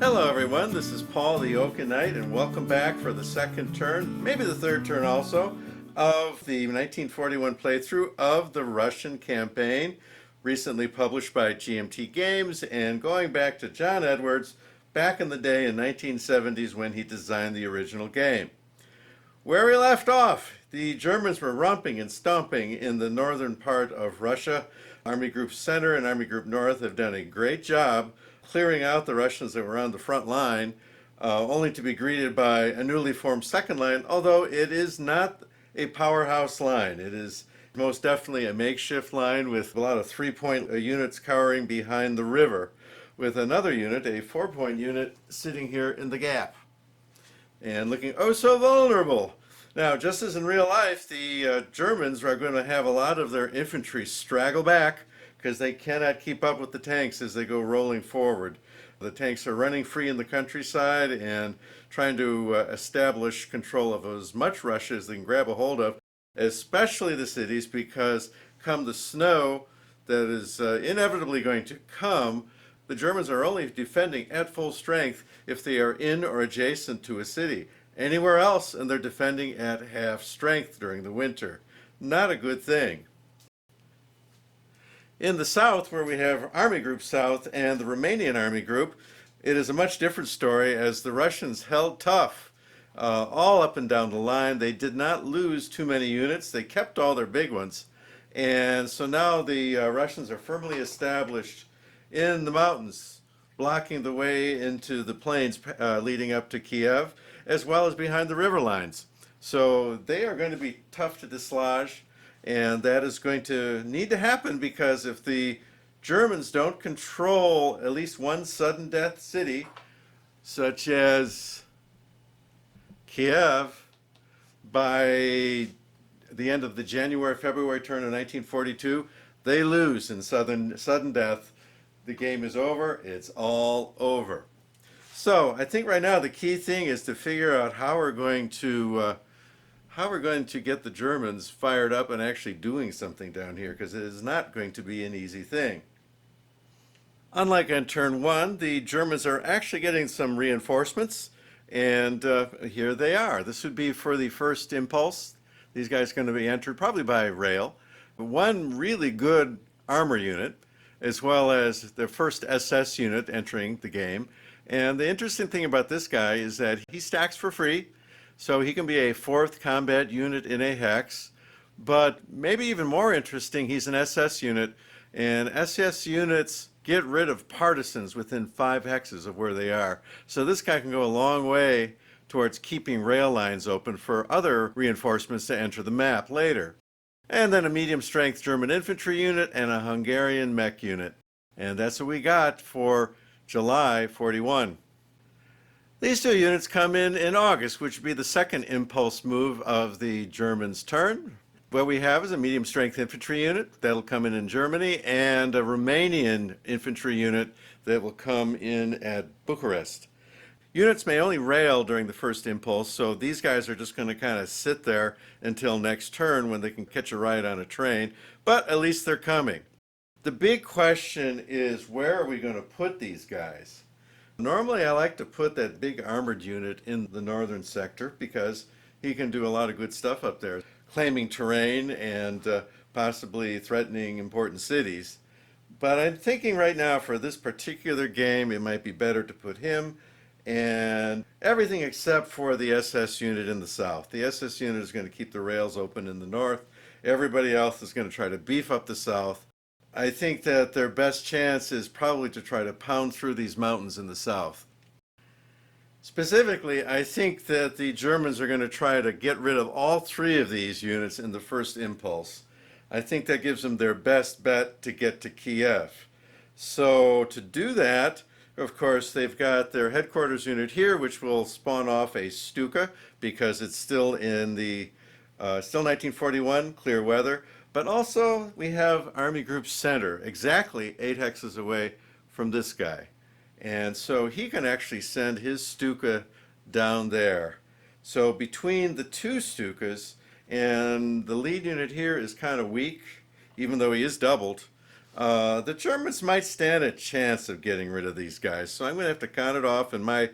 Hello everyone, this is Paul the Oaken Knight, and welcome back for the second turn, maybe the third turn also, of the 1941 playthrough of the Russian campaign, recently published by GMT Games, and going back to John Edwards back in the day in 1970s when he designed the original game. Where we left off, the Germans were romping and stomping in the northern part of Russia. Army Group Center and Army Group North have done a great job clearing out the Russians that were on the front line, only to be greeted by a newly formed second line, although it is not a powerhouse line. It is most definitely a makeshift line with a lot of three-point units cowering behind the river, with another unit, a four-point unit, sitting here in the gap and looking oh so vulnerable. Now, just as in real life, the Germans are going to have a lot of their infantry straggle back because they cannot keep up with the tanks as they go rolling forward. The tanks are running free in the countryside and trying to establish control of as much Russia as they can grab a hold of, especially the cities, because come the snow that is inevitably going to come, the Germans are only defending at full strength if they are in or adjacent to a city. Anywhere else, and they're defending at half strength during the winter. Not a good thing. In the south, where we have Army Group South and the Romanian Army Group, it is a much different story as the Russians held tough all up and down the line. They did not lose too many units. They kept all their big ones. And so now the Russians are firmly established in the mountains, blocking the way into the plains leading up to Kiev, as well as behind the river lines. So they are going to be tough to dislodge. And that is going to need to happen because if the Germans don't control at least one sudden death city, such as Kiev, by the end of the January-February turn of 1942, they lose in sudden death. The game is over. It's all over. So I think right now the key thing is to figure out how we're going to get the Germans fired up and actually doing something down here, because it is not going to be an easy thing. Unlike on turn one, the Germans are actually getting some reinforcements, and here they are. This would be for the first impulse. These guys are going to be entered probably by rail. One really good armor unit, as well as the first SS unit entering the game. And the interesting thing about this guy is that he stacks for free. So he can be a fourth combat unit in a hex, but maybe even more interesting, he's an SS unit, and SS units get rid of partisans within 5 hexes of where they are. So this guy can go a long way towards keeping rail lines open for other reinforcements to enter the map later. And then a medium strength German infantry unit and a Hungarian mech unit. And that's what we got for July 41. These two units come in August, which would be the second impulse move of the Germans' turn. What we have is a medium-strength infantry unit that'll come in Germany, and a Romanian infantry unit that will come in at Bucharest. Units may only rail during the first impulse, so these guys are just going to kind of sit there until next turn when they can catch a ride on a train, but at least they're coming. The big question is, where are we going to put these guys? Normally I like to put that big armored unit in the northern sector because he can do a lot of good stuff up there, claiming terrain and possibly threatening important cities. But I'm thinking right now for this particular game it might be better to put him and everything except for the SS unit in the south. The SS unit is going to keep the rails open in the north. Everybody else is going to try to beef up the south. I think that their best chance is probably to try to pound through these mountains in the south. Specifically, I think that the Germans are going to try to get rid of all 3 of these units in the first impulse. I think that gives them their best bet to get to Kiev. So to do that, of course, they've got their headquarters unit here, which will spawn off a Stuka because it's still in the still 1941, clear weather. But also we have Army Group Center, exactly 8 hexes away from this guy. And so he can actually send his Stuka down there. So between the 2 Stukas, and the lead unit here is kind of weak, even though he is doubled, The Germans might stand a chance of getting rid of these guys, so I'm going to have to count it off. And my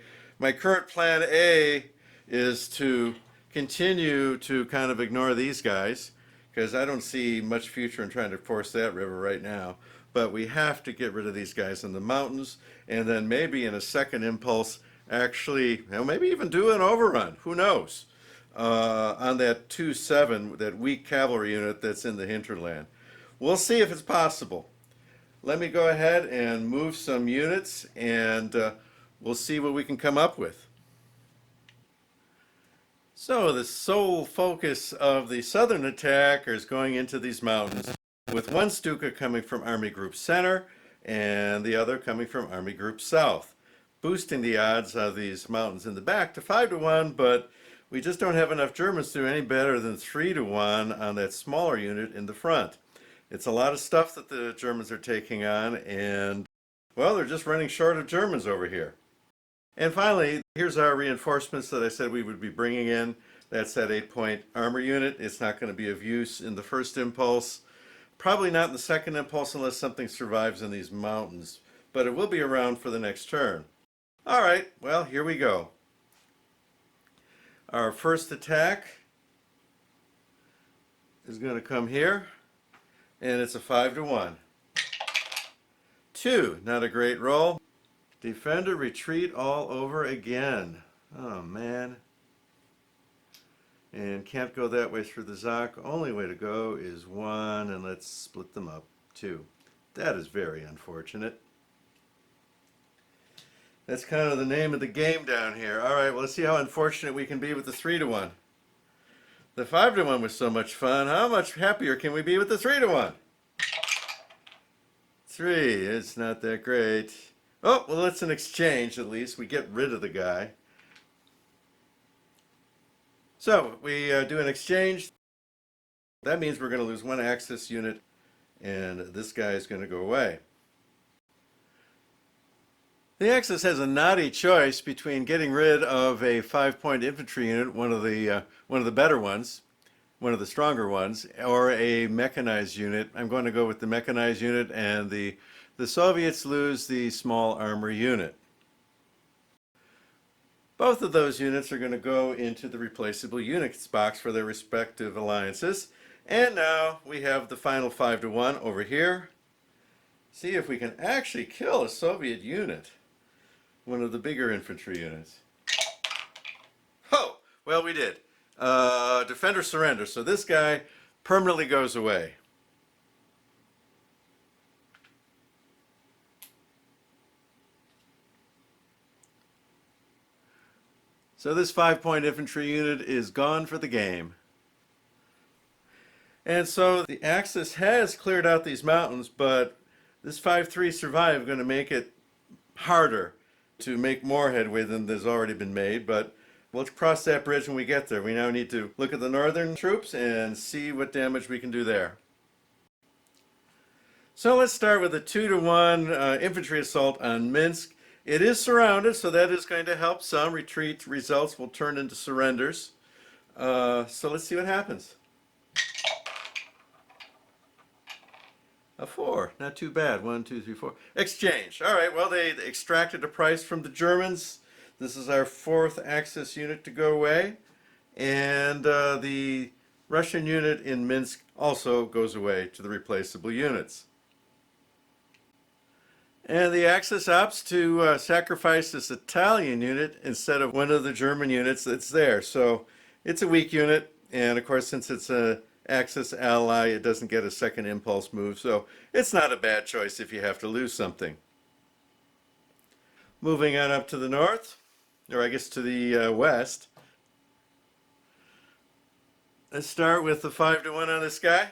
current plan A is to continue to kind of ignore these guys because I don't see much future in trying to force that river right now. But we have to get rid of these guys in the mountains, and then maybe in a second impulse, actually, maybe even do an overrun. Who knows? On that 2-7, that weak cavalry unit that's in the hinterland. We'll see if it's possible. Let me go ahead and move some units, and we'll see what we can come up with. So the sole focus of the southern attack is going into these mountains, with one Stuka coming from Army Group Center and the other coming from Army Group South, boosting the odds of these mountains in the back to 5-1, but we just don't have enough Germans to do any better than 3-1 on that smaller unit in the front. It's a lot of stuff that the Germans are taking on, and, well, they're just running short of Germans over here. And finally, here's our reinforcements that I said we would be bringing in. That's that 8-point armor unit. It's not going to be of use in the first impulse. Probably not in the second impulse unless something survives in these mountains. But it will be around for the next turn. All right, well, here we go. Our first attack is going to come here. And it's a 5-1. 2, not a great roll. Defender retreat all over again. Oh man. And can't go that way through the Zoc. Only way to go is 1, and let's split them up. 2. That is very unfortunate. That's kind of the name of the game down here. All right, well, let's see how unfortunate we can be with the 3-1. The 5-1 was so much fun. How much happier can we be with the 3-1? 3, it's not that great. Oh, well, it's an exchange at least. We get rid of the guy. So we do an exchange. That means we're going to lose one Axis unit, and this guy is going to go away. The Axis has a naughty choice between getting rid of a 5-point infantry unit, one of the better ones, one of the stronger ones, or a mechanized unit. I'm going to go with the mechanized unit, and the Soviets lose the small armor unit. Both of those units are going to go into the replaceable units box for their respective alliances. And now we have the final 5-1 over here. See if we can actually kill a Soviet unit, one of the bigger infantry units. Oh, well, we did. Defender surrender. So this guy permanently goes away. So this 5-point infantry unit is gone for the game. And so the Axis has cleared out these mountains, but this 5-3 survive going to make it harder to make more headway than there's already been made, but we'll cross that bridge when we get there. We now need to look at the northern troops and see what damage we can do there. So let's start with a 2-1 infantry assault on Minsk. It is surrounded, so that is going to help some. Retreat results will turn into surrenders. So let's see what happens. A 4, not too bad. 1, 2, 3, 4. Exchange. All right, well, they extracted a price from the Germans. This is our 4th Axis unit to go away. And the Russian unit in Minsk also goes away to the replaceable units. And the Axis opts to sacrifice this Italian unit instead of one of the German units that's there. So it's a weak unit, and of course, since it's an Axis ally, it doesn't get a second impulse move. So it's not a bad choice if you have to lose something. Moving on up to the north, or I guess to the west. Let's start with the 5-1 on this guy.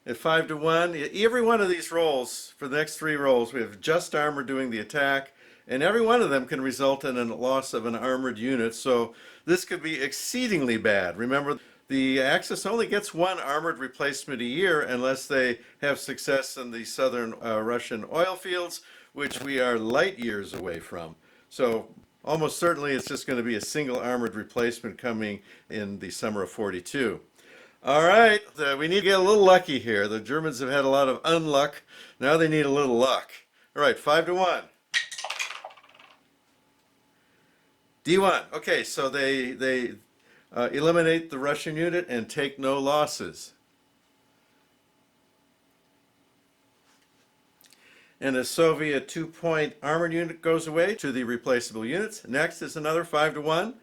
At 5-1, every one of these rolls, for the next 3 rolls, we have just armor doing the attack, and every one of them can result in a loss of an armored unit, so this could be exceedingly bad. Remember, the Axis only gets 1 armored replacement a year unless they have success in the southern Russian oil fields, which we are light years away from. So almost certainly it's just going to be a single armored replacement coming in the summer of 42. All right, we need to get a little lucky here. The Germans have had a lot of unluck. Now they need a little luck. All right, 5-1. D1. Okay, so they eliminate the Russian unit and take no losses. And a Soviet 2-point armored unit goes away to the replaceable units. Next is another 5-1.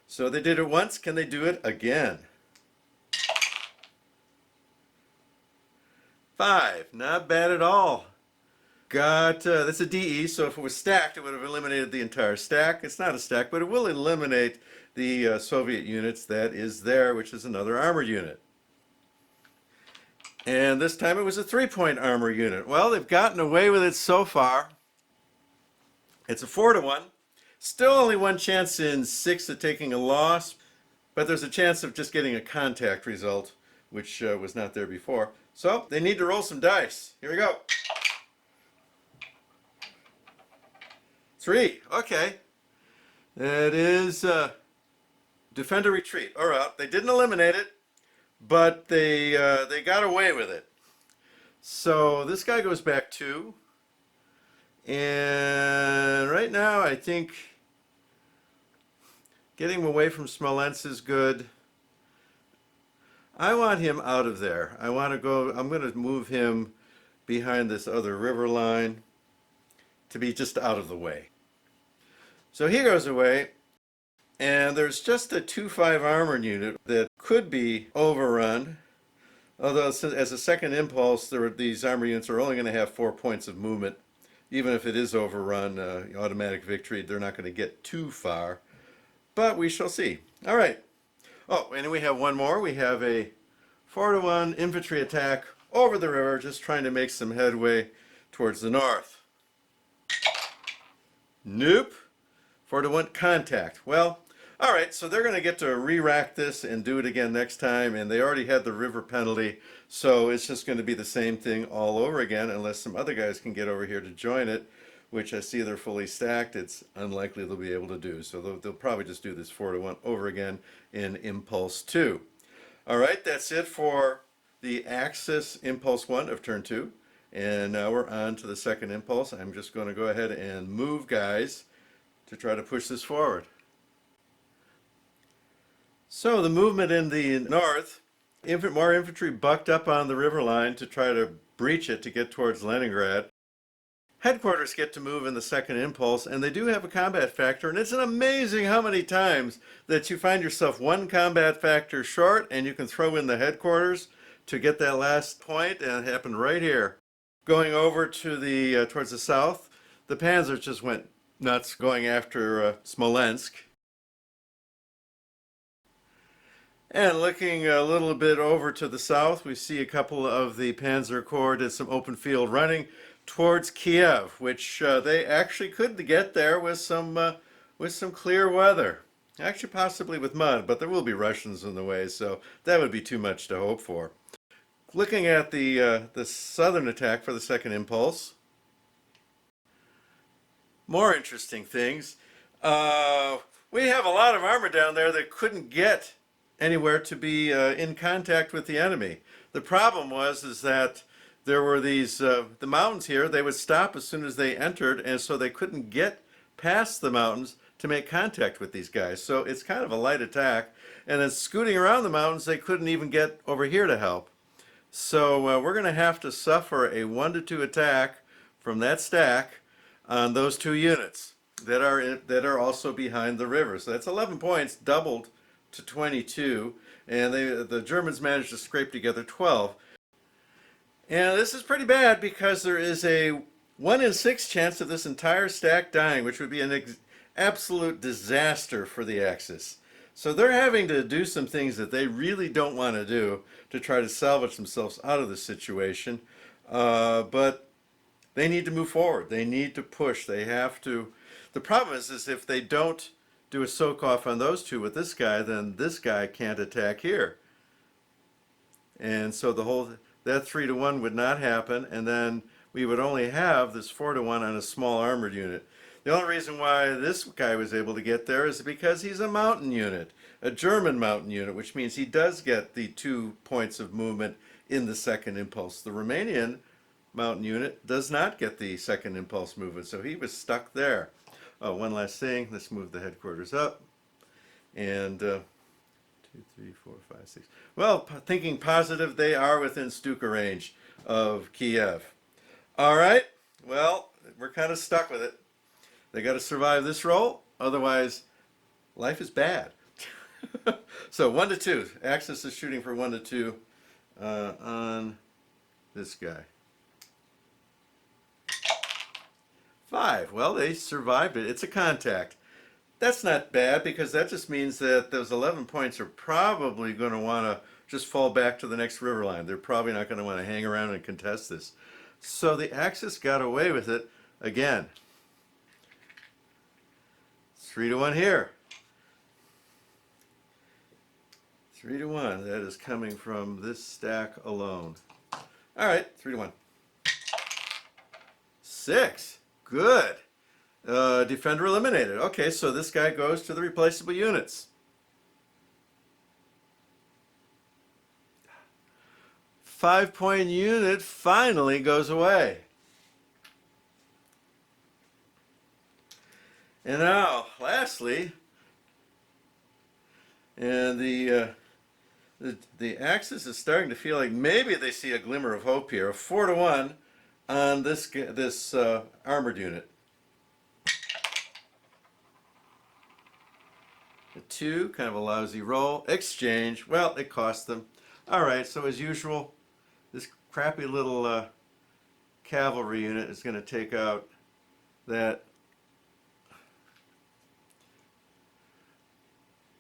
So they did it once. Can they do it again? 5. Not bad at all. That's a DE, so if it was stacked, it would have eliminated the entire stack. It's not a stack, but it will eliminate the Soviet units that is there, which is another armor unit. And this time it was a 3-point armor unit. Well, they've gotten away with it so far. It's a 4-1. Still only one chance in 6 of taking a loss, but there's a chance of just getting a contact result, which was not there before. So they need to roll some dice. Here we go. 3. Okay. That is defender retreat. All right. They didn't eliminate it, but they got away with it. So this guy goes back 2. And right now I think getting him away from Smolensk is good. I want him out of there. I'm going to move him behind this other river line to be just out of the way. So he goes away, and there's just a 2-5 armored unit that could be overrun. Although as a second impulse, these armor units are only going to have 4 points of movement. Even if it is overrun, automatic victory, they're not going to get too far. But we shall see. All right. Oh, and we have one more. We have a 4-1 infantry attack over the river, just trying to make some headway towards the north. Nope. 4-1 contact. Well, all right, so they're going to get to re-rack this and do it again next time, and they already had the river penalty, so it's just going to be the same thing all over again unless some other guys can get over here to join it, which I see they're fully stacked. It's unlikely they'll be able to do, so they'll probably just do this 4-1 over again in Impulse 2. All right, that's it for the Axis Impulse 1 of turn 2, and now we're on to the second impulse. I'm just going to go ahead and move guys to try to push this forward. So the movement in the north, more infantry bucked up on the river line to try to breach it to get towards Leningrad. Headquarters get to move in the second impulse, and they do have a combat factor, and it's amazing how many times that you find yourself one combat factor short, and you can throw in the headquarters to get that last point, and it happened right here. Going over to the towards the south, the panzers just went nuts going after Smolensk. And looking a little bit over to the south, we see a couple of the Panzer Corps did some open field running towards Kiev, which they actually could get there with some clear weather. Actually, possibly with mud, but there will be Russians in the way, so that would be too much to hope for. Looking at the southern attack for the second impulse, more interesting things. We have a lot of armor down there that couldn't get anywhere to be in contact with the enemy. The problem is that there were the mountains here. They would stop as soon as they entered, and so they couldn't get past the mountains to make contact with these guys. So it's kind of a light attack. And then scooting around the mountains, they couldn't even get over here to help. So we're going to have to suffer a 1-2 attack from that stack on those 2 units that are also behind the river. So that's 11 points, doubled to 22, and the Germans managed to scrape together 12. And this is pretty bad because there is a 1 in 6 chance of this entire stack dying, which would be an absolute disaster for the Axis. So they're having to do some things that they really don't want to do to try to salvage themselves out of this situation. But they need to move forward. They need to push. They have to. The problem is if they don't do a soak off on those 2 with this guy, then this guy can't attack here. And so that 3-1 would not happen, and then we would only have this 4-1 on a small armored unit. The only reason why this guy was able to get there is because he's a mountain unit, a German mountain unit, which means he does get the 2 points of movement in the second impulse. The Romanian mountain unit does not get the second impulse movement, so he was stuck there. Oh, one last thing. Let's move the headquarters up. And 2, 3, 4, 5, 6. Well, thinking positive, they are within Stuka range of Kiev. All right. Well, we're kind of stuck with it. They got to survive this roll, otherwise, life is bad. So 1 to 2. Axis is shooting for 1 to 2 on this guy. 5. Well, they survived it. It's a contact. That's not bad because that just means that those 11 points are probably going to want to just fall back to the next river line. They're probably not going to want to hang around and contest this. So the Axis got away with it again. 3 to 1 here. 3 to 1. That is coming from this stack alone. All right, 3 to 1. 6. Good. Defender eliminated. Okay, so this guy goes to the replaceable units. 5-point unit finally goes away. And now, lastly, and the Axis is starting to feel like maybe they see a glimmer of hope here. A 4 to 1 on this armored unit. A 2, kind of a lousy roll. Exchange. Well, it cost them. All right. So as usual, this crappy little cavalry unit is going to take out that.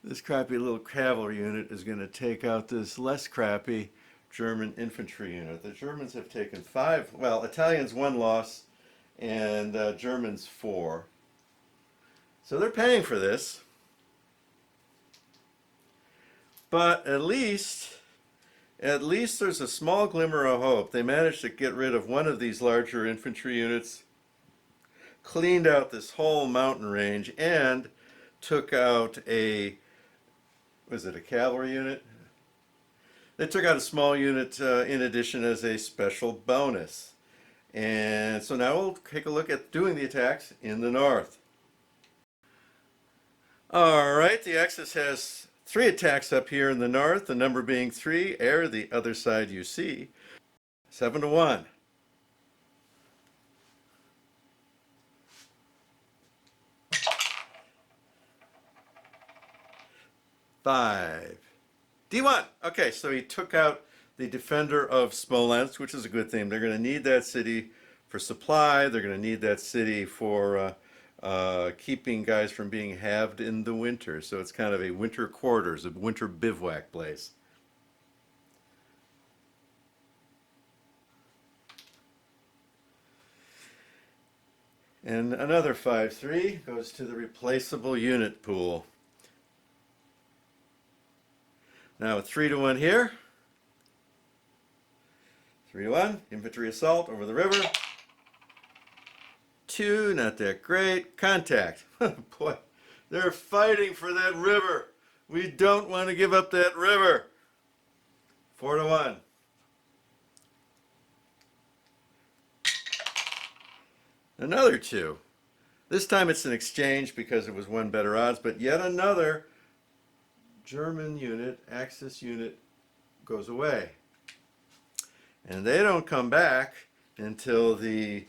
This crappy little cavalry unit is going to take out this less crappy German infantry unit. The Germans have taken 5, well, Italians 1 loss, and Germans 4. So they're paying for this. But at least there's a small glimmer of hope. They managed to get rid of one of these larger infantry units, cleaned out this whole mountain range, and took out a cavalry unit? They took out a small unit in addition as a special bonus. And so now we'll take a look at doing the attacks in the north. All right, the Axis has 3 attacks up here in the north, the number being 3, air, the other side you see. 7 to 1. 5. D1. Okay, so he took out the defender of Smolensk, which is a good thing. They're going to need that city for supply. They're going to need that city for keeping guys from being halved in the winter. So it's kind of a winter quarters, a winter bivouac place. And another 5-3 goes to the replaceable unit pool. Now a 3 to 1 here. 3 to 1, infantry assault over the river. 2, not that great. Contact. Boy, they're fighting for that river. We don't want to give up that river. 4 to 1. Another 2. This time it's an exchange because it was 1 better odds, but yet another German unit, Axis unit, goes away. And they don't come back until the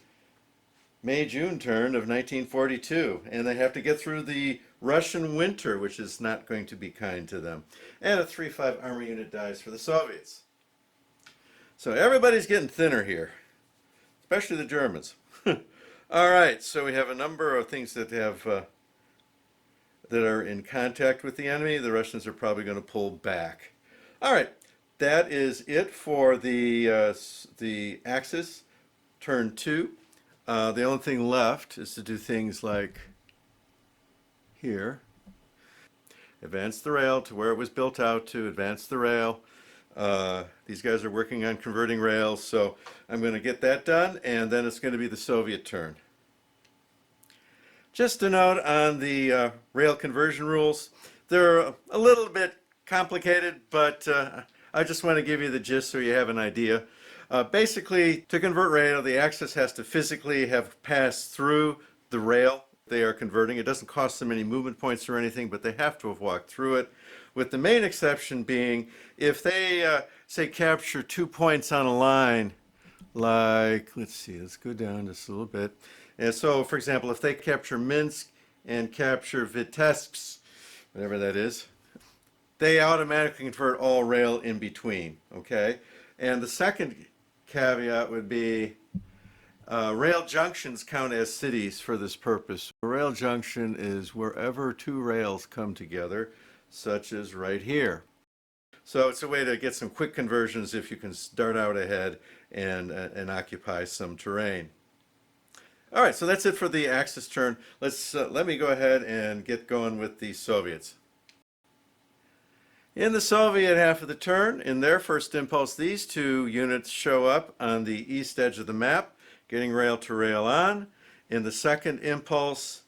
May-June turn of 1942. And they have to get through the Russian winter, which is not going to be kind to them. And a 3-5 armor unit dies for the Soviets. So everybody's getting thinner here, especially the Germans. All right, so we have a number of things that have that are in contact with the enemy. The Russians are probably going to pull back. All right, that is it for the Axis, turn 2. The only thing left is to do things like here. Advance the rail to where it was built out to, advance the rail. These guys are working on converting rails, so I'm going to get that done, and then it's going to be the Soviet turn. Just a note on the rail conversion rules. They're a little bit complicated, but I just want to give you the gist so you have an idea. Basically, to convert rail, the axis has to physically have passed through the rail they are converting. It doesn't cost them any movement points or anything, but they have to have walked through it. With the main exception being if they, say, capture 2 points on a line, like, let's see, let's go down just a little bit. And so, for example, if they capture Minsk and capture Vitebsk, whatever that is, they automatically convert all rail in between, okay? And the second caveat would be rail junctions count as cities for this purpose. A rail junction is wherever two rails come together, such as right here. So it's a way to get some quick conversions if you can start out ahead and occupy some terrain. All right, so that's it for the Axis turn. Let me go ahead and get going with the Soviets. In the Soviet half of the turn, in their first impulse, these two units show up on the east edge of the map, getting rail to rail on. In the second impulse,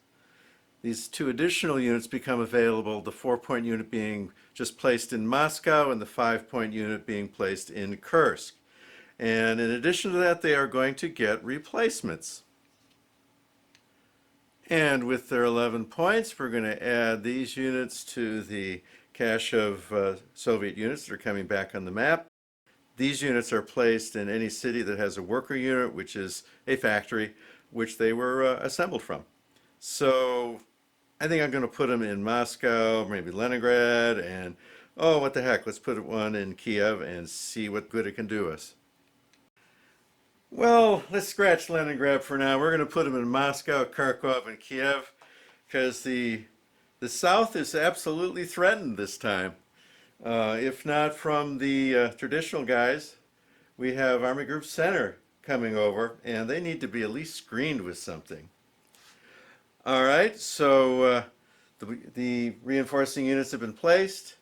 these two additional units become available, the 4-point unit being just placed in Moscow and the 5-point unit being placed in Kursk. And in addition to that, they are going to get replacements. And with their 11 points, we're going to add these units to the cache of Soviet units that are coming back on the map. These units are placed in any city that has a worker unit, which is a factory, which they were assembled from. So I think I'm going to put them in Moscow, maybe Leningrad, and oh, what the heck, let's put one in Kiev and see what good it can do us. Well, let's scratch Leningrad for now. We're going to put them in Moscow, Kharkov, and Kiev because the south is absolutely threatened this time. If not from the traditional guys, we have Army Group Center coming over, and they need to be at least screened with something. All right, so the reinforcing units have been placed.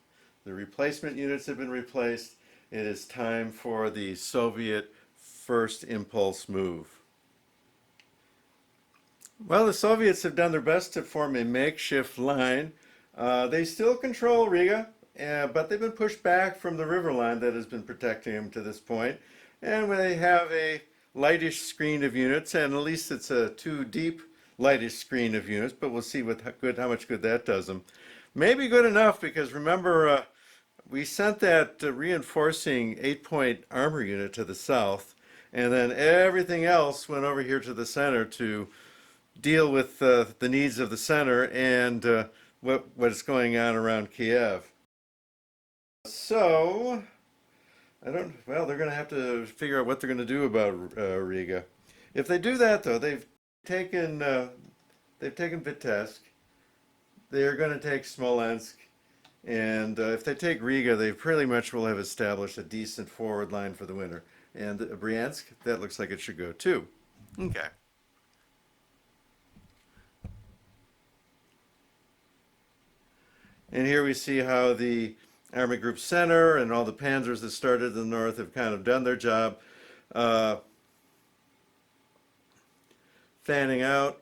The replacement units have been replaced. It is time for the Soviet first impulse move. Well, the Soviets have done their best to form a makeshift line. They still control Riga, but they've been pushed back from the river line that has been protecting them to this point. And they have a lightish screen of units, and at least it's a too deep lightish screen of units, but we'll see how much good that does them. Maybe good enough because remember, we sent that reinforcing 8-point armor unit to the south, and then everything else went over here to the center to deal with the needs of the center and what's going on around Kiev. So, well, they're going to have to figure out what they're going to do about Riga. If they do that, though, they've taken Vitebsk. They're going to take Smolensk. And if they take Riga, they pretty much will have established a decent forward line for the winter. And Bryansk, that looks like it should go too. Okay. And here we see how the Army Group Center and all the panzers that started in the north have kind of done their job. Fanning out.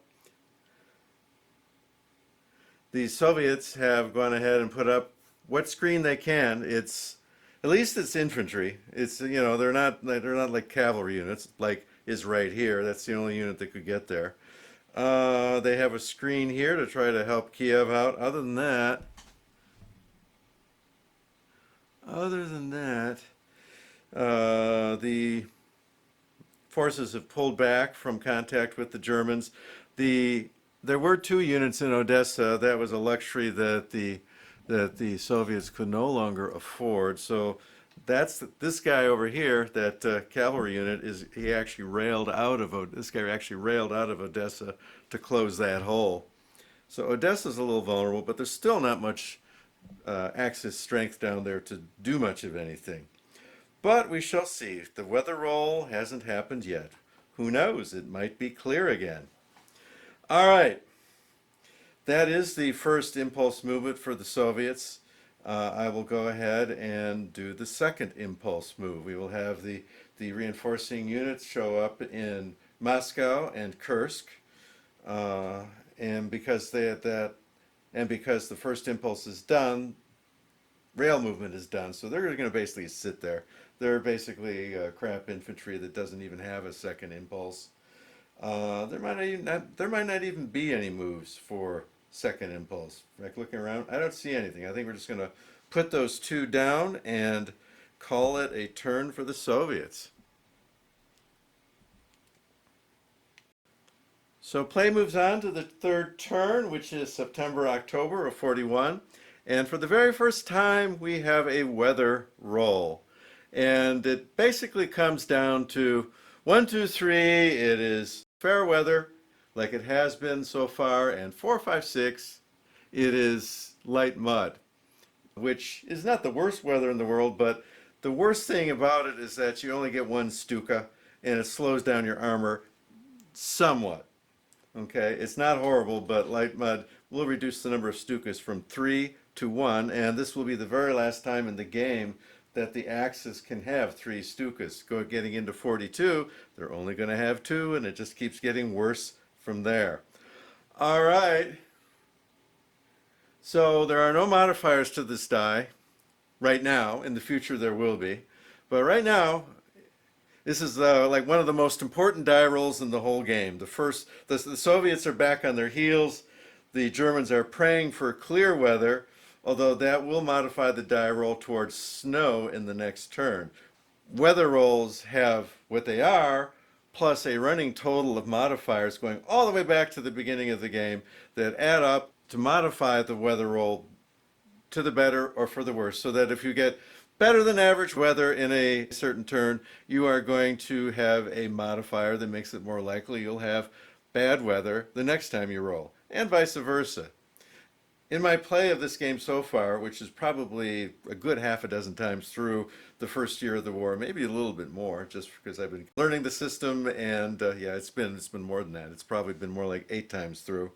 The Soviets have gone ahead and put up what screen they can. At least it's infantry. They're not like cavalry units like is right here. That's the only unit that could get there. They have a screen here to try to help Kiev out. Other than that, the forces have pulled back from contact with the Germans. There were 2 units in Odessa. That was a luxury that the Soviets could no longer afford. So this guy over here, that cavalry unit, he actually railed out of Odessa to close that hole. So Odessa's a little vulnerable, but there's still not much Axis strength down there to do much of anything. But we shall see. The weather roll hasn't happened yet. Who knows? It might be clear again. All right. That is the first impulse movement for the Soviets. I will go ahead and do the second impulse move. We will have the reinforcing units show up in Moscow and Kursk. and because the first impulse is done, rail movement is done. So they're going to basically sit there. They're basically crap infantry that doesn't even have a second impulse. There might not even be any moves for second impulse. Like looking around, I don't see anything. I think we're just going to put those two down and call it a turn for the Soviets. So play moves on to the third turn, which is September-October of 41. And for the very first time, we have a weather roll. And it basically comes down to 1, 2, 3, it is fair weather, like it has been so far, and 4, 5, 6, it is light mud, which is not the worst weather in the world, but the worst thing about it is that you only get one Stuka, and it slows down your armor somewhat. Okay, it's not horrible, but light mud will reduce the number of Stukas from 3 to 1, and this will be the very last time in the game that the Axis can have 3 Stukas. Getting into 42, they're only going to have 2, and it just keeps getting worse from there. All right, so there are no modifiers to this die right now. In the future, there will be, but right now, this is like one of the most important die rolls in the whole game. The Soviets are back on their heels. The Germans are praying for clear weather, although that will modify the die roll towards snow in the next turn. Weather rolls have what they are, plus a running total of modifiers going all the way back to the beginning of the game that add up to modify the weather roll to the better or for the worse, so that if you get better than average weather in a certain turn, you are going to have a modifier that makes it more likely you'll have bad weather the next time you roll, and vice versa. In my play of this game so far, which is probably a good half a dozen times through the first year of the war, maybe a little bit more, just because I've been learning the system, and yeah, it's been more than that. It's probably been more like 8 times through.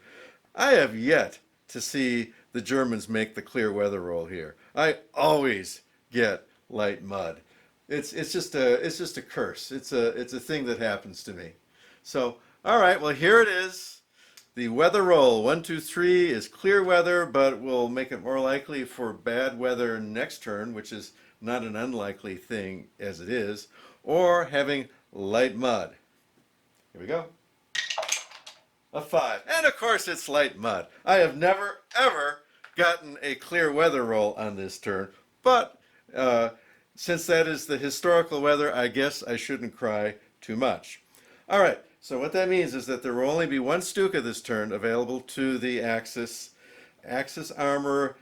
I have yet to see the Germans make the clear weather roll here. I always get light mud. It's just a curse. It's a thing that happens to me. So all right, well here it is. The weather roll 1, 2, 3 is clear weather, but we'll make it more likely for bad weather next turn, which is not an unlikely thing as it is, or having light mud. Here we go. A 5. And of course it's light mud. I have never ever gotten a clear weather roll on this turn, but since that is the historical weather, I guess I shouldn't cry too much. All right, so what that means is that there will only be 1 Stuka this turn available to the Axis. Axis armor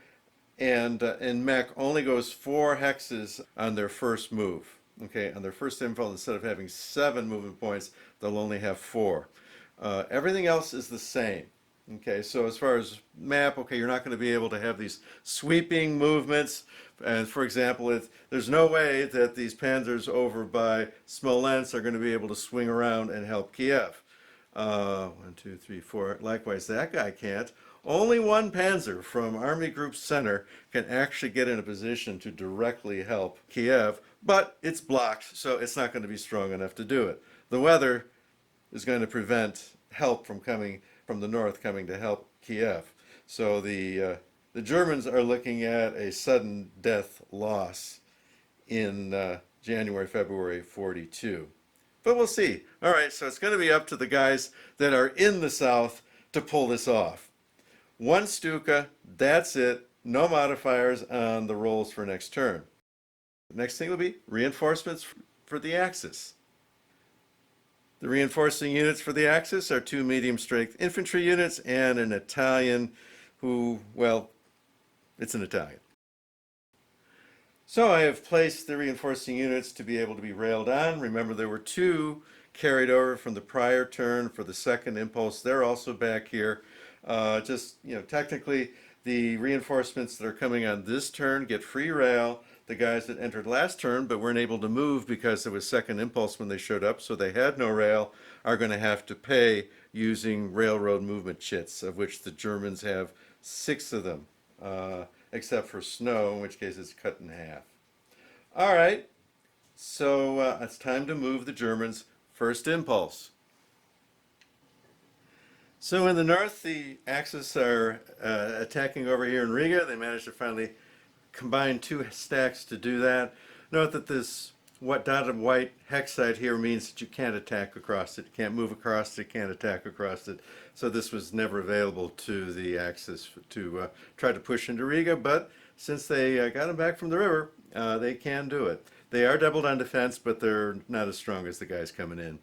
and mech only goes 4 hexes on their first move. Okay, on their first impulse, instead of having 7 movement points, they'll only have 4. Everything else is the same. Okay, so as far as map, okay, you're not going to be able to have these sweeping movements. And for example, there's no way that these panzers over by Smolensk are going to be able to swing around and help Kiev. 1, 2, 3, 4. Likewise, that guy can't. Only one panzer from Army Group Center can actually get in a position to directly help Kiev, but it's blocked, so it's not going to be strong enough to do it. The weather is going to prevent help from the north coming to help Kiev. So the Germans are looking at a sudden death loss in January, February 42. But we'll see. All right, so it's going to be up to the guys that are in the south to pull this off. 1 Stuka, that's it. No modifiers on the rolls for next turn. The next thing will be reinforcements for the Axis. The reinforcing units for the Axis are 2 medium-strength infantry units and an Italian who, well, it's an Italian. So I have placed the reinforcing units to be able to be railed on. Remember, there were 2 carried over from the prior turn for the second impulse. They're also back here. Technically, the reinforcements that are coming on this turn get free rail. The guys that entered last turn but weren't able to move because there was second impulse when they showed up, so they had no rail, are going to have to pay using railroad movement chits, of which the Germans have 6 of them, except for snow, in which case it's cut in half. All right, so it's time to move the Germans' first impulse. So in the north, the Axis are attacking over here in Riga. They managed to finally combine two stacks to do that. Note that this what dotted white hex site here means that you can't attack across it. You can't move across it, can't attack across it. So this was never available to the Axis to try to push into Riga, but since they got them back from the river, they can do it. They are doubled on defense, but they're not as strong as the guys coming in.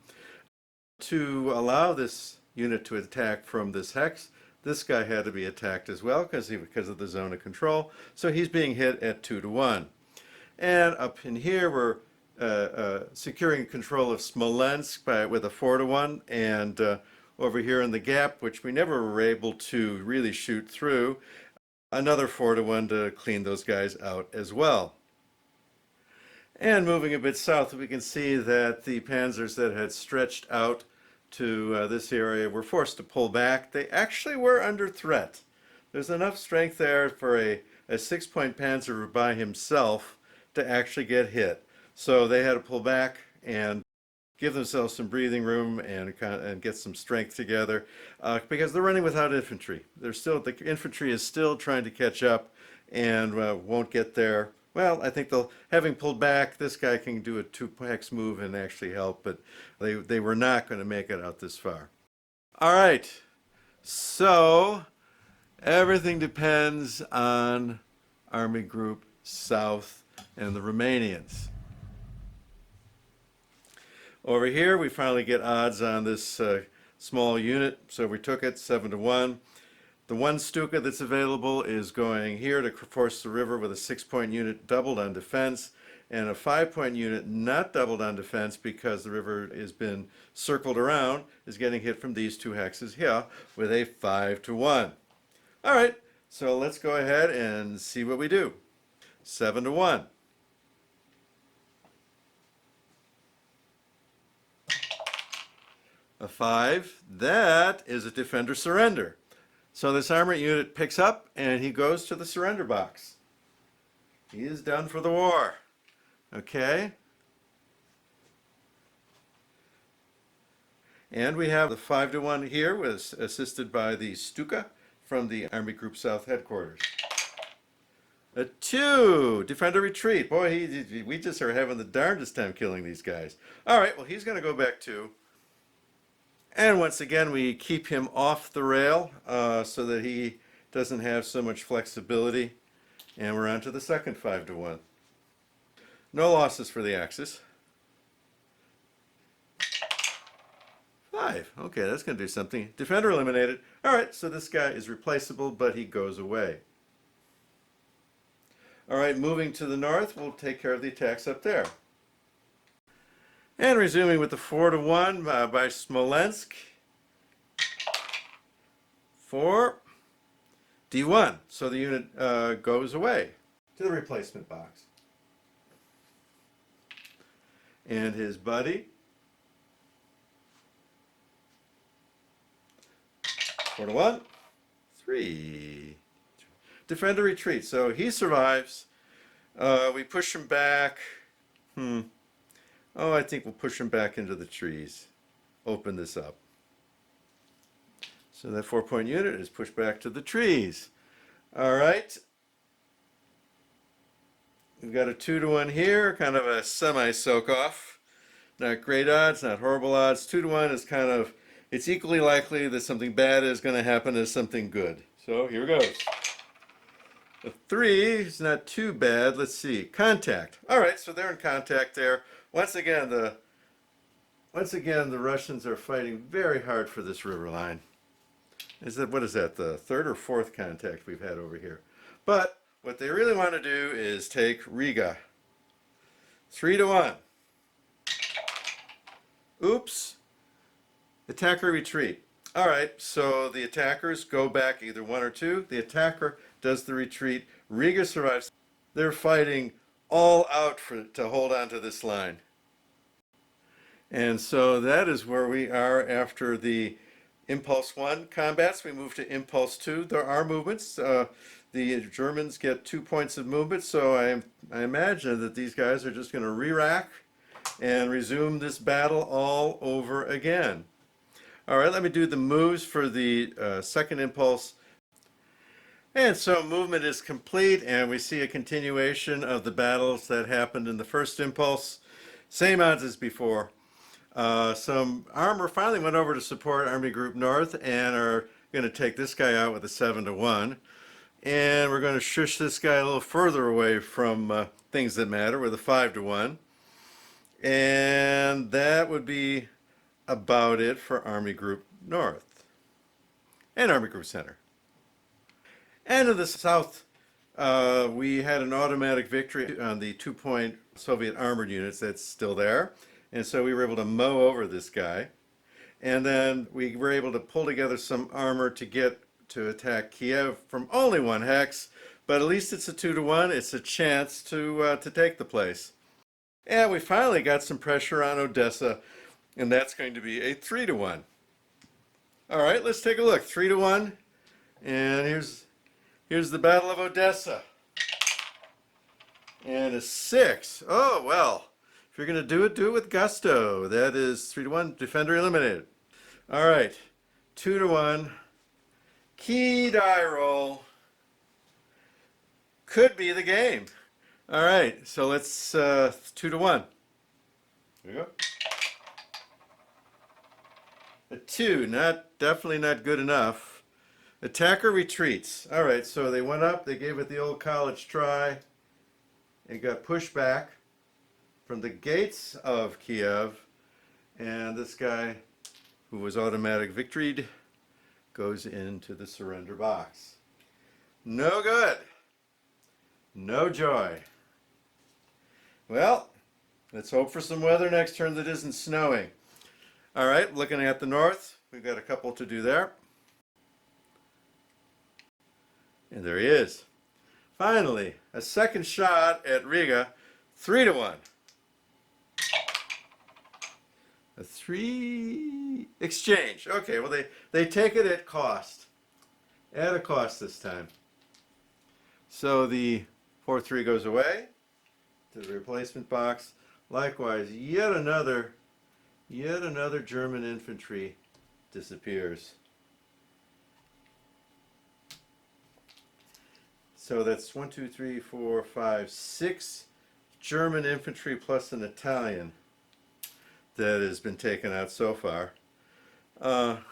To allow this unit to attack from this hex, this guy had to be attacked as well because of the zone of control. So he's being hit at 2-1. And up in here, we're securing control of Smolensk with a 4-1. And over here in the gap, which we never were able to really shoot through, another 4-1 to clean those guys out as well. And moving a bit south, we can see that the panzers that had stretched out to this area were forced to pull back. They actually were under threat. There's enough strength there for a 6-point panzer by himself to actually get hit. So they had to pull back and give themselves some breathing room and get some strength together because they're running without infantry. The infantry is still trying to catch up and won't get there. Well, I think having pulled back, this guy can do a 2-hex move and actually help, but they were not going to make it out this far. All right, so everything depends on Army Group South and the Romanians. Over here, we finally get odds on this small unit, so we took it 7-1. The one Stuka that's available is going here to force the river with a 6-point unit doubled on defense and a 5-point unit not doubled on defense because the river has been circled around, is getting hit from these two hexes here with a 5-1. All right, so let's go ahead and see what we do. 7-1. A 5, that is a defender surrender. So this armor unit picks up and he goes to the surrender box. He is done for the war. Okay? And we have the 5-1 here, was assisted by the Stuka from the Army Group South headquarters. A 2, defender retreat. Boy, we just are having the darndest time killing these guys. All right, well, he's going to go back 2. And once again, we keep him off the rail so that he doesn't have so much flexibility. And we're on to the second 5-1. No losses for the Axis. 5. Okay, that's going to do something. Defender eliminated. All right, so this guy is replaceable, but he goes away. All right, moving to the north, we'll take care of the attacks up there. And resuming with the 4-1 by Smolensk. 4. D1. So the unit goes away to the replacement box. And his buddy. 4-1. 3. Defender retreat. So he survives. We push him back. Oh, I think we'll push him back into the trees. Open this up. So that 4-point unit is pushed back to the trees. All right. We've got a 2-1 here, kind of a semi-soak-off. Not great odds, not horrible odds. 2-1 is kind of, it's equally likely that something bad is going to happen as something good. So here goes. A 3 is not too bad. Let's see. Contact. All right, so they're in contact there. Once again, the Russians are fighting very hard for this river line. What is that, the third or fourth contact we've had over here? But what they really want to do is take Riga. 3-1. Oops. Attacker retreat. All right, so the attackers go back either 1 or 2. The attacker does the retreat. Riga survives. They're fighting all out to hold on to this line. And so that is where we are after the Impulse 1 combats. We move to Impulse 2. There are movements. The Germans get 2 points of movement, so I imagine that these guys are just going to re-rack and resume this battle all over again. All right, let me do the moves for the second impulse. And so movement is complete, and we see a continuation of the battles that happened in the first impulse. Same odds as before. Some armor finally went over to support Army Group North and are going to take this guy out with a 7-1. And we're going to shush this guy a little further away from things that matter with a 5-1. And that would be about it for Army Group North and Army Group Center. And in the south, we had an automatic victory on the 2-point Soviet armored units that's still there. And so we were able to mow over this guy. And then we were able to pull together some armor to get to attack Kiev from only 1 hex. But at least it's a 2-1. It's a chance to take the place. And we finally got some pressure on Odessa. And that's going to be a 3-1. All right, let's take a look. 3-1. And here's the Battle of Odessa. And a 6. Oh, well. If you're going to do it with gusto. That is 3-1. Defender eliminated. All right. 2-1. Key die roll. Could be the game. All right. So let's 2-1. There you go. A 2. Definitely not good enough. Attacker retreats. All right. So they went up. They gave it the old college try. It got pushed back from the gates of Kiev, and this guy, who was automatic victoried, goes into the surrender box. No good. No joy. Well, let's hope for some weather next turn that isn't snowing. All right, looking at the north, we've got a couple to do there. And there he is. Finally, a second shot at Riga, 3-1. A 3 exchange. Okay, well they take it at cost. At a cost this time. So the 4-3 goes away to the replacement box. Likewise, yet another German infantry disappears. So that's 1, 2, 3, 4, 5, 6 German infantry plus an Italian that has been taken out so far. And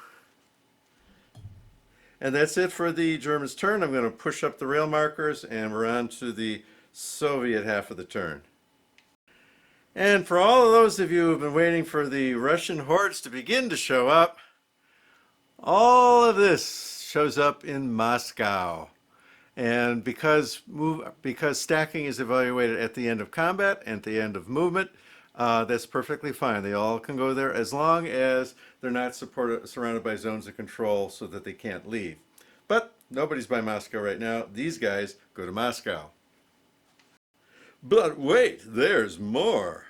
that's it for the Germans' turn. I'm going to push up the rail markers and we're on to the Soviet half of the turn. And for all of those of you who have been waiting for the Russian hordes to begin to show up, all of this shows up in Moscow. And because stacking is evaluated at the end of combat and at the end of movement, that's perfectly fine. They all can go there as long as they're not surrounded by zones of control so that they can't leave. But nobody's by Moscow right now. These guys go to Moscow. But wait, there's more.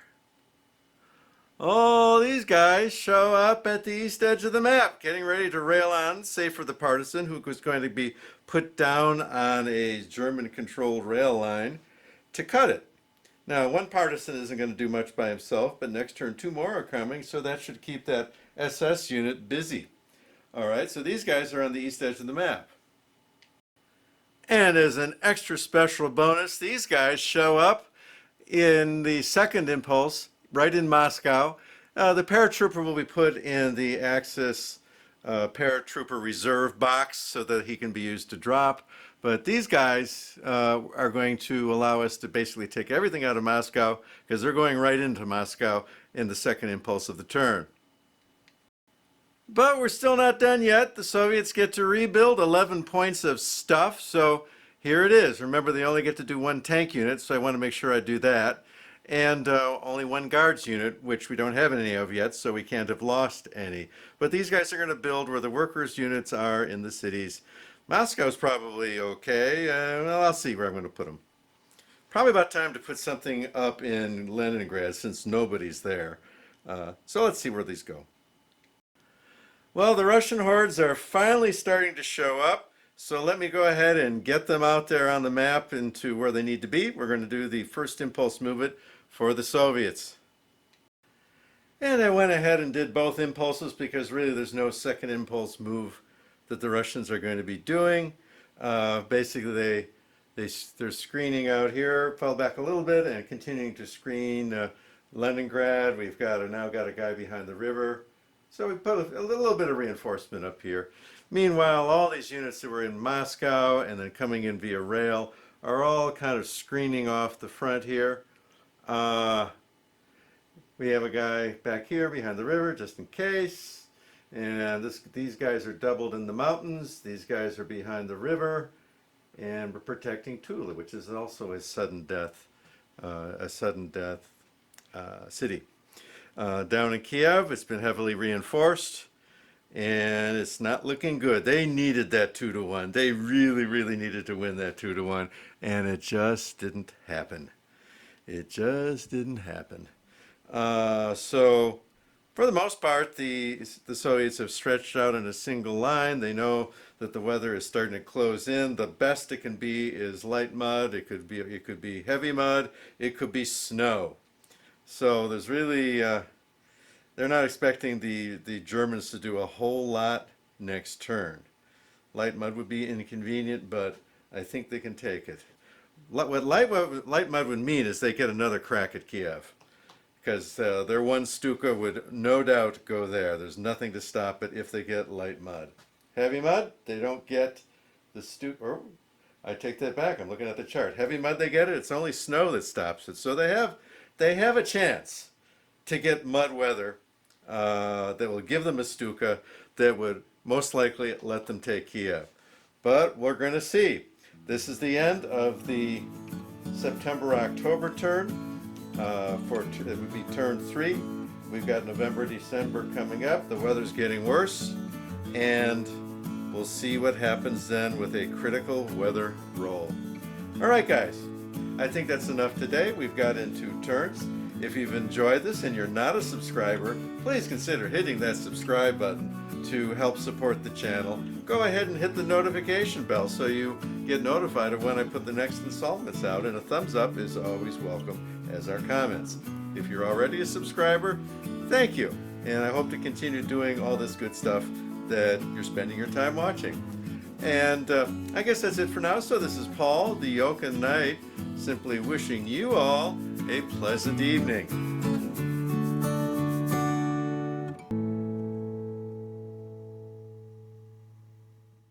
Oh, these guys show up at the east edge of the map, getting ready to rail on, save for the partisan who was going to be put down on a German-controlled rail line to cut it. Now, one partisan isn't going to do much by himself, but next turn 2 more are coming, so that should keep that SS unit busy. All right, so these guys are on the east edge of the map. And as an extra special bonus, these guys show up in the second impulse, right in Moscow. The paratrooper will be put in the Axis paratrooper reserve box so that he can be used to drop. But these guys are going to allow us to basically take everything out of Moscow because they're going right into Moscow in the second impulse of the turn. But we're still not done yet. The Soviets get to rebuild 11 points of stuff. So here it is. Remember, they only get to do 1 tank unit, so I want to make sure I do that. And only 1 guards unit, which we don't have any of yet, so we can't have lost any. But these guys are going to build where the workers' units are in the cities. Moscow's probably okay. Well, I'll see where I'm going to put them. Probably about time to put something up in Leningrad since nobody's there. So let's see where these go. Well, the Russian hordes are finally starting to show up. So let me go ahead and get them out there on the map into where they need to be. We're going to do the first impulse movement for the Soviets. And I went ahead and did both impulses because really there's no second impulse move that the Russians are going to be doing. Basically, they're screening out here, fell back a little bit, and continuing to screen Leningrad. We've now got a guy behind the river. So we put a little bit of reinforcement up here. Meanwhile, all these units that were in Moscow and then coming in via rail are all kind of screening off the front here. We have a guy back here behind the river just in case. And these guys are doubled in the mountains. These guys are behind the river. And we're protecting Tula, which is also a sudden death city. Down in Kiev, it's been heavily reinforced. And it's not looking good. They needed that 2-1. They really, really needed to win that 2-1. And it just didn't happen. It just didn't happen. So, for the most part, the Soviets have stretched out in a single line. They know that the weather is starting to close in. The best it can be is light mud. It could be heavy mud. It could be snow. So there's really they're not expecting the Germans to do a whole lot next turn. Light mud would be inconvenient, but I think they can take it. What light mud would mean is they get another crack at Kiev, because their one Stuka would no doubt go there. There's nothing to stop it if they get light mud. Heavy mud, they don't get the Stuka. Or I take that back. I'm looking at the chart. Heavy mud, they get it. It's only snow that stops it. So they have a chance to get mud weather that will give them a Stuka that would most likely let them take Kiev. But we're going to see. This is the end of the September-October turn. It would be turn 3. We've got November, December coming up. The weather's getting worse. And we'll see what happens then with a critical weather roll. All right, guys. I think that's enough today. We've got into turns. If you've enjoyed this and you're not a subscriber, please consider hitting that subscribe button to help support the channel. Go ahead and hit the notification bell so you get notified of when I put the next installments out, and a thumbs up is always welcome, as are comments. If you're already a subscriber, thank you, and I hope to continue doing all this good stuff that you're spending your time watching. And I guess that's it for now. So this is Paul, the Yoken Knight, simply wishing you all a pleasant evening.